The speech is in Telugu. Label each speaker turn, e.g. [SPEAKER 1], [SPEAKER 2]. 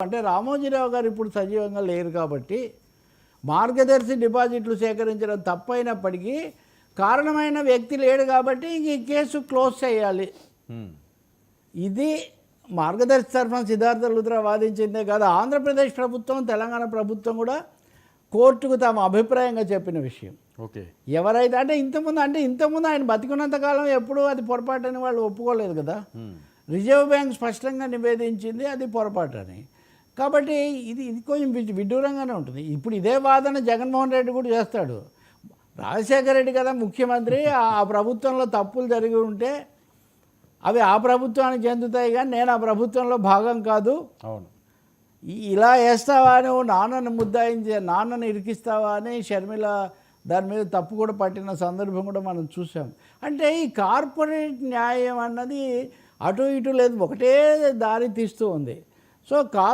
[SPEAKER 1] అంటే రామోజీరావు గారు ఇప్పుడు సజీవంగా లేరు కాబట్టి మార్గదర్శి డిపాజిట్లు సేకరించడం తప్పైనప్పటికీ కారణమైన వ్యక్తి లేడు కాబట్టి ఈ కేసు క్లోజ్ చేయాలి. ఇది మార్గదర్శి తరఫున సిద్ధార్థ లుత్రా వాదించిందే కాదు, ఆంధ్రప్రదేశ్ ప్రభుత్వం తెలంగాణ ప్రభుత్వం కూడా కోర్టుకు తమ అభిప్రాయంగా చెప్పిన విషయం.
[SPEAKER 2] ఓకే,
[SPEAKER 1] ఎవరైతే అంటే ఇంతకుముందు ఆయన బతికున్నంతకాలం ఎప్పుడూ అది పొరపాటని వాళ్ళు ఒప్పుకోలేదు కదా. రిజర్వ్ బ్యాంక్ స్పష్టంగా నివేదించింది అది పొరపాటని. కాబట్టి ఇది కొంచెం విడ్డూరంగానే ఉంటుంది. ఇప్పుడు ఇదే వాదన జగన్మోహన్ రెడ్డి కూడా చేస్తాడు. రాజశేఖర రెడ్డి కదా ముఖ్యమంత్రి, ఆ ప్రభుత్వంలో తప్పులు జరిగి ఉంటే అవి ఆ ప్రభుత్వానికి చెందుతాయి కానీ నేను ఆ ప్రభుత్వంలో భాగం కాదు.
[SPEAKER 2] అవును,
[SPEAKER 1] ఇలా వేస్తావా నువ్వు, నాన్నను ముద్దాయించి నాన్నను ఇరికిస్తావా అని షర్మిల దాని మీద తప్పు కూడా పట్టిన సందర్భం కూడా మనం చూసాం. అంటే ఈ కార్పొరేట్ న్యాయం అన్నది అటు ఇటు లేదు, ఒకటే దారి తీస్తూ ఉంది. సో